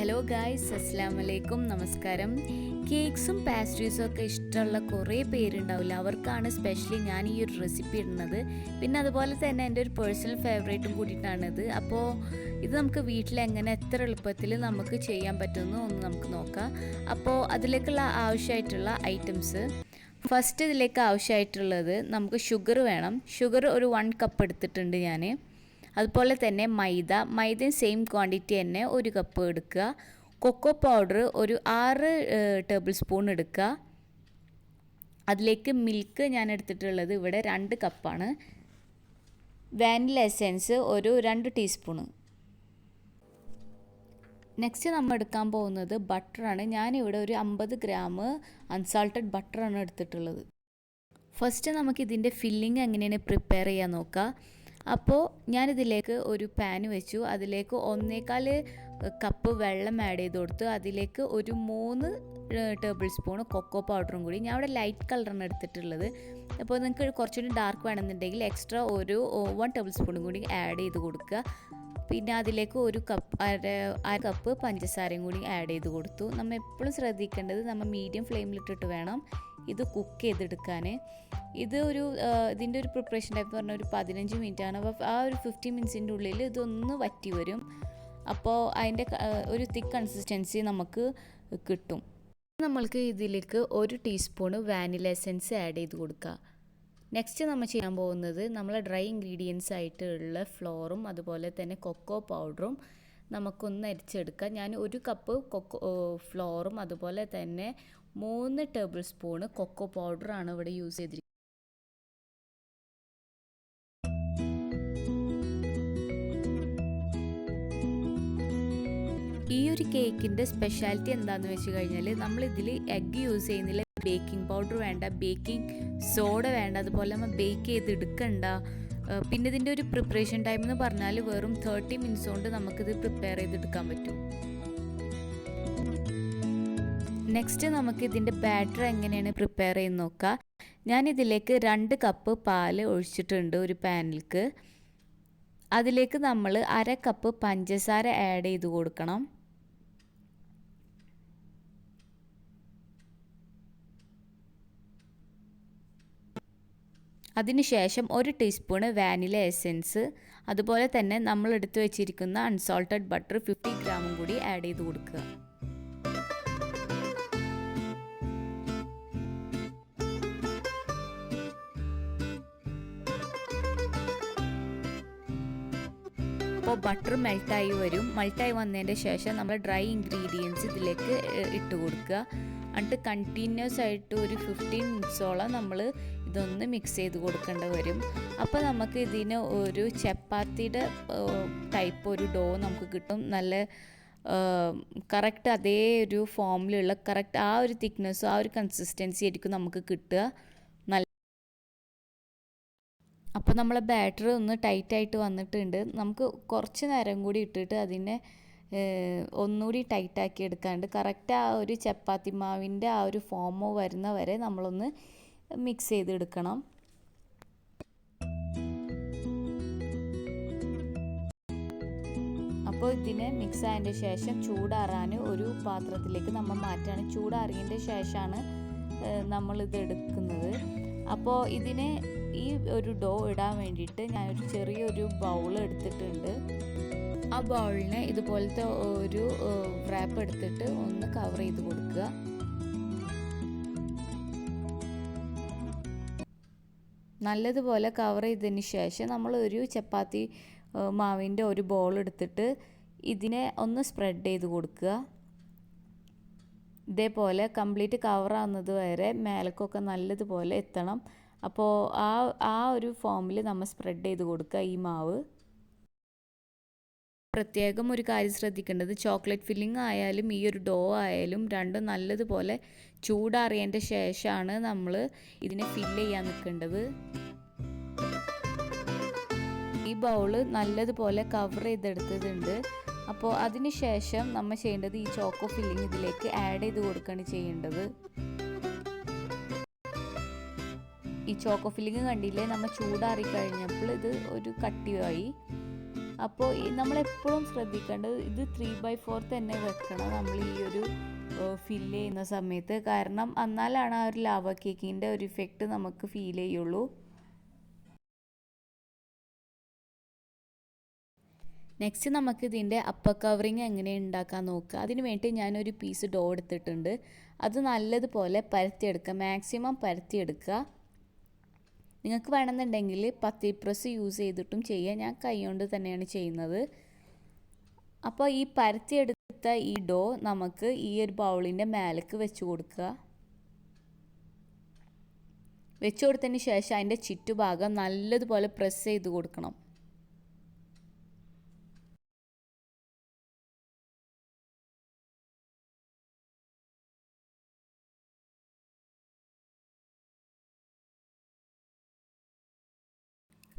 Hello guys, അസ്സലാമു അലൈക്കും, നമസ്കാരം. കേക്ക്സും പാസ്ട്രീസും ഒക്കെ ഇഷ്ടമുള്ള കുറേ പേരുണ്ടാവില്ല, അവർക്കാണ് സ്പെഷ്യലി ഞാൻ ഈ ഒരു റെസിപ്പി ഇടുന്നത്. പിന്നെ അതുപോലെ തന്നെ എൻ്റെ ഒരു പേഴ്സണൽ ഫേവറേറ്റും കൂടിയിട്ടാണിത്. അപ്പോൾ ഇത് നമുക്ക് വീട്ടിൽ എങ്ങനെ എത്ര എളുപ്പത്തിൽ നമുക്ക് ചെയ്യാൻ പറ്റുമെന്ന് ഒന്ന് നമുക്ക് നോക്കാം. അപ്പോൾ അതിലേക്കുള്ള ആവശ്യമായിട്ടുള്ള ഐറ്റംസ്, ഫസ്റ്റ് ഇതിലേക്ക് ആവശ്യമായിട്ടുള്ളത് നമുക്ക് ഷുഗർ വേണം. ഷുഗർ ഒരു 1 കപ്പ് എടുത്തിട്ടുണ്ട് ഞാൻ. അതുപോലെ തന്നെ മൈദയും സെയിം ക്വാണ്ടിറ്റി തന്നെ 1 കപ്പ് എടുക്കുക. കൊക്കോ പൗഡർ ഒരു 6 ടേബിൾ സ്പൂൺ എടുക്കുക. അതിലേക്ക് മിൽക്ക് ഞാൻ എടുത്തിട്ടുള്ളത് ഇവിടെ 2 കപ്പാണ്. വാനില എസെൻസ് ഒരു 2 ടീസ്പൂണ്. നെക്സ്റ്റ് നമ്മൾ എടുക്കാൻ പോകുന്നത് ബട്ടറാണ്. ഞാനിവിടെ ഒരു 50 ഗ്രാം അൺസാൾട്ടഡ് ബട്ടറാണ് എടുത്തിട്ടുള്ളത്. ഫസ്റ്റ് നമുക്കിതിൻ്റെ ഫില്ലിങ് എങ്ങനെയാണ് പ്രിപ്പയർ ചെയ്യാൻ നോക്കാം. അപ്പോൾ ഞാനിതിലേക്ക് ഒരു പാൻ വെച്ചു. അതിലേക്ക് 1.25 കപ്പ് വെള്ളം ആഡ് ചെയ്ത് കൊടുത്തു. അതിലേക്ക് ഒരു 3 ടേബിൾ സ്പൂൺ കൊക്കോ പൗഡറും കൂടി. ഞാൻ ഇവിടെ ലൈറ്റ് കളറാണ് എടുത്തിട്ടുള്ളത്. അപ്പോൾ നിങ്ങൾക്ക് കുറച്ചുകൂടി ഡാർക്ക് വേണമെന്നുണ്ടെങ്കിൽ എക്സ്ട്രാ ഒരു 1 ടേബിൾ സ്പൂണും കൂടി ആഡ് ചെയ്ത് കൊടുക്കുക. പിന്നെ അതിലേക്ക് അര കപ്പ് പഞ്ചസാരയും കൂടി ആഡ് ചെയ്ത് കൊടുത്തു. നമ്മൾ എപ്പോഴും ശ്രദ്ധിക്കേണ്ടത് നമ്മൾ മീഡിയം ഫ്ലെയിമിലിട്ടിട്ട് വേണം ഇത് കുക്ക് ചെയ്തെടുക്കാൻ. ഇതിൻ്റെ ഒരു പ്രിപ്പറേഷൻ ടൈപ്പ് എന്ന് പറഞ്ഞാൽ ഒരു 15 മിനിറ്റാണ്. അപ്പോൾ ആ ഒരു 15 മിനിറ്റ്സിൻ്റെ ഉള്ളിൽ ഇതൊന്ന് വറ്റി വരും. അപ്പോൾ അതിൻ്റെ ഒരു തിക്ക് കൺസിസ്റ്റൻസി നമുക്ക് കിട്ടും. നമ്മൾക്ക് ഇതിലേക്ക് 1 ടീസ്പൂൺ വാനില എസൻസ് ആഡ് ചെയ്ത് കൊടുക്കുക. നെക്സ്റ്റ് നമ്മൾ ചെയ്യാൻ പോകുന്നത് നമ്മൾ ഡ്രൈ ഇൻഗ്രീഡിയൻസ് ആയിട്ടുള്ള ഫ്ലോറും അതുപോലെ തന്നെ കൊക്കോ പൗഡറും നമുക്കൊന്ന് അരിച്ചെടുക്കാം. ഞാൻ 1 കപ്പ് ഫ്ലോറും അതുപോലെ തന്നെ 3 ടേബിൾ സ്പൂൺ കൊക്കോ പൗഡറാണ് ഇവിടെ യൂസ് ചെയ്തിരിക്കുന്നത്. ഈ ഒരു കേക്കിൻ്റെ സ്പെഷ്യാലിറ്റി എന്താണെന്ന് വെച്ച് കഴിഞ്ഞാൽ നമ്മളിതിൽ എഗ്ഗ് യൂസ് ചെയ്യുന്നില്ല, ബേക്കിംഗ് പൗഡർ വേണ്ട, ബേക്കിംഗ് സോഡ വേണ്ട, അതുപോലെ നമ്മൾ ബേക്ക് ചെയ്തെടുക്കണ്ട. പിന്നെ ഇതിൻ്റെ ഒരു പ്രിപ്പറേഷൻ ടൈം എന്ന് പറഞ്ഞാൽ വെറും 30 മിനിറ്റ്സ് കൊണ്ട് നമുക്കിത് പ്രിപ്പയർ ചെയ്തെടുക്കാൻ പറ്റും. നെക്സ്റ്റ് നമുക്ക് ഇതിൻ്റെ ബാറ്റർ എങ്ങനെയാണ് പ്രിപ്പയർ ചെയ്ത് നോക്കാം. ഞാനിതിലേക്ക് 2 കപ്പ് പാല് ഒഴിച്ചിട്ടുണ്ട് ഒരു പാനിലേക്ക്. അതിലേക്ക് നമ്മൾ അര കപ്പ് പഞ്ചസാര ആഡ് ചെയ്ത് കൊടുക്കണം. അതിനുശേഷം 1 ടീസ്പൂൺ വാനില എസെൻസ്, അതുപോലെ തന്നെ നമ്മൾ എടുത്തു വെച്ചിരിക്കുന്ന അൺസോൾട്ടഡ് ബട്ടർ 50 ഗ്രാമും കൂടി ആഡ് ചെയ്ത് കൊടുക്കുക. അപ്പോൾ ബട്ടർ മെൽട്ടായി വരും. മെൽട്ടായി വന്നതിൻ്റെ ശേഷം നമ്മൾ ഡ്രൈ ഇൻഗ്രീഡിയൻസ് ഇതിലേക്ക് ഇട്ട് കൊടുക്കുക. എന്നിട്ട് കണ്ടിന്യൂസ് ആയിട്ട് ഒരു 15 മിനിറ്റ്സോളം നമ്മൾ ഇതൊന്ന് മിക്സ് ചെയ്ത് കൊടുക്കേണ്ടി വരും. അപ്പോൾ നമുക്ക് ഇതിന് ഒരു ചപ്പാത്തിയുടെ ടൈപ്പ് ഒരു ഡോ നമുക്ക് കിട്ടും. നല്ല കറക്റ്റ് അതേ ഒരു ഫോമിലുള്ള കറക്റ്റ് ആ ഒരു തിക്നെസ്സും ആ ഒരു കൺസിസ്റ്റൻസി ആയിരിക്കും നമുക്ക് കിട്ടുക. അപ്പോൾ നമ്മളെ ബാറ്റർ ഒന്ന് ടൈറ്റായിട്ട് വന്നിട്ടുണ്ട്. നമുക്ക് കുറച്ച് നേരം കൂടി ഇട്ടിട്ട് അതിനെ ഒന്നുകൂടി ടൈറ്റാക്കി എടുക്കാണ്ട് കറക്റ്റ് ആ ഒരു ചപ്പാത്തി മാവിൻ്റെ ആ ഒരു ഫോമോ വരുന്ന വരെ നമ്മളൊന്ന് മിക്സ് ചെയ്തെടുക്കണം. അപ്പോൾ ഇതിനെ മിക്സ് ആയതിൻ്റെ ശേഷം ചൂടാറാൻ ഒരു പാത്രത്തിലേക്ക് നമ്മൾ മാറ്റുകയാണ്. ചൂടാറിയതിൻ്റെ ശേഷമാണ് നമ്മളിത് എടുക്കുന്നത്. അപ്പോൾ ഇതിനെ ഈ ഒരു ഡോ ഇടാൻ വേണ്ടിയിട്ട് ഞാനൊരു ചെറിയൊരു ബൗൾ എടുത്തിട്ടുണ്ട്. ആ ബൗളിനെ ഇതുപോലത്തെ ഒരു റാപ്പ് എടുത്തിട്ട് ഒന്ന് കവർ ചെയ്ത് കൊടുക്കുക. നല്ലതുപോലെ കവർ ചെയ്തതിന് ശേഷം നമ്മൾ ഒരു ചപ്പാത്തി മാവിൻ്റെ ഒരു ബോൾ എടുത്തിട്ട് ഇതിനെ ഒന്ന് സ്പ്രെഡ് ചെയ്ത് കൊടുക്കുക. ഇതേപോലെ കംപ്ലീറ്റ് കവർ ആവുന്നത് വരെ മേലക്കൊക്കെ നല്ലതുപോലെ എത്തണം. അപ്പോൾ ആ ഒരു ഫോമിൽ നമ്മൾ സ്പ്രെഡ് ചെയ്ത് കൊടുക്കുക ഈ മാവ്. പ്രത്യേകം ഒരു കാര്യം ശ്രദ്ധിക്കേണ്ടത്, ചോക്ലേറ്റ് ഫില്ലിംഗ് ആയാലും ഈ ഒരു ഡോ ആയാലും രണ്ടും നല്ലതുപോലെ ചൂടാറിയതിൻ്റെ ശേഷമാണ് നമ്മൾ ഇതിനെ ഫില്ല് ചെയ്യാൻ നിൽക്കേണ്ടത്. ഈ ബൗള് നല്ലതുപോലെ കവർ ചെയ്തെടുത്തതുണ്ട്. അപ്പോൾ അതിന് ശേഷം നമ്മൾ ചെയ്യേണ്ടത് ഈ ചോക്കോ ഫില്ലിംഗ് ഇതിലേക്ക് ആഡ് ചെയ്ത് കൊടുക്കുകയാണ് ചെയ്യേണ്ടത്. ഈ ചോക്കോ ഫില്ലിംഗ് കണ്ടില്ലേ, നമ്മൾ ചൂടാറി കഴിഞ്ഞപ്പോൾ ഇത് ഒരു കട്ടിയായി. അപ്പോൾ നമ്മളെപ്പോഴും ശ്രദ്ധിക്കേണ്ടത് ഇത് 3/4 തന്നെ വെക്കണം നമ്മൾ ഈ ഒരു ഫില്ല് ചെയ്യുന്ന സമയത്ത്. കാരണം എന്നാലാണ് ആ ഒരു ലാവ കേക്കിൻ്റെ ഒരു ഇഫക്റ്റ് നമുക്ക് ഫീൽ ചെയ്യുള്ളൂ. നെക്സ്റ്റ് നമുക്ക് ഇതിൻ്റെ അപ്പർ കവറിങ് എങ്ങനെ ഉണ്ടാക്കാൻ നോക്കുക. അതിന് വേണ്ടി ഞാനൊരു പീസ് ഡോ എടുത്തിട്ടുണ്ട്. അത് നല്ലതുപോലെ പരത്തിയെടുക്കുക, മാക്സിമം പരത്തിയെടുക്കുക. നിങ്ങൾക്ക് വേണമെന്നുണ്ടെങ്കിൽ പത്തി പ്രസ് യൂസ് ചെയ്തിട്ടും ചെയ്യാം. ഞാൻ കൈ കൊണ്ട് തന്നെയാണ് ചെയ്യുന്നത്. അപ്പോൾ ഈ പരത്തിയെടുത്ത ഈ ഡോ നമുക്ക് ഈ ഒരു ബൗളിൻ്റെ മേലേക്ക് വെച്ച് കൊടുക്കുക. വെച്ച് കൊടുത്തതിന് ശേഷം അതിൻ്റെ ചുറ്റുഭാഗം നല്ലതുപോലെ പ്രസ് ചെയ്ത് കൊടുക്കണം.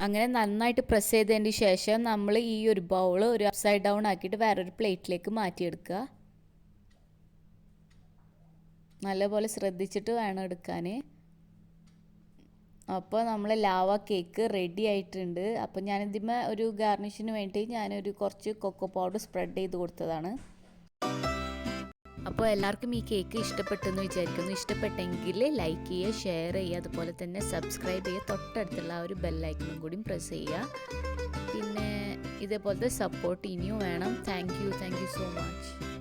അങ്ങനെ നന്നായിട്ട് പ്രസ് ചെയ്തതിന് ശേഷം നമ്മൾ ഈ ഒരു ബൗൾ ഒരു അപ്സൈഡ് ഡൗൺ ആക്കിയിട്ട് വേറൊരു പ്ലേറ്റിലേക്ക് മാറ്റിയെടുക്കുക. നല്ലപോലെ ശ്രദ്ധിച്ചിട്ട് വേണം എടുക്കാൻ. അപ്പോൾ നമ്മൾ ലാവ കേക്ക് റെഡി ആയിട്ടുണ്ട്. അപ്പോൾ ഞാനിതിന്മേൽ ഒരു ഗാർണിഷിന് വേണ്ടി ഞാനൊരു കുറച്ച് കൊക്കോ പൗഡർ സ്പ്രെഡ് ചെയ്ത് കൊടുത്തതാണ്. അപ്പോൾ എല്ലാവർക്കും ഈ കേക്ക് ഇഷ്ടപ്പെട്ടെന്ന് വിചാരിക്കുന്നു. ഇഷ്ടപ്പെട്ടെങ്കിൽ ലൈക്ക് ചെയ്യുക, ഷെയർ ചെയ്യുക, അതുപോലെ തന്നെ സബ്സ്ക്രൈബ് ചെയ്യുക. തൊട്ടടുത്തുള്ള ആ ഒരു ബെല്ലൈക്കണും കൂടി പ്രസ് ചെയ്യുക. പിന്നെ ഇതേപോലത്തെ സപ്പോർട്ട് ഇനിയും വേണം. Thank you so much.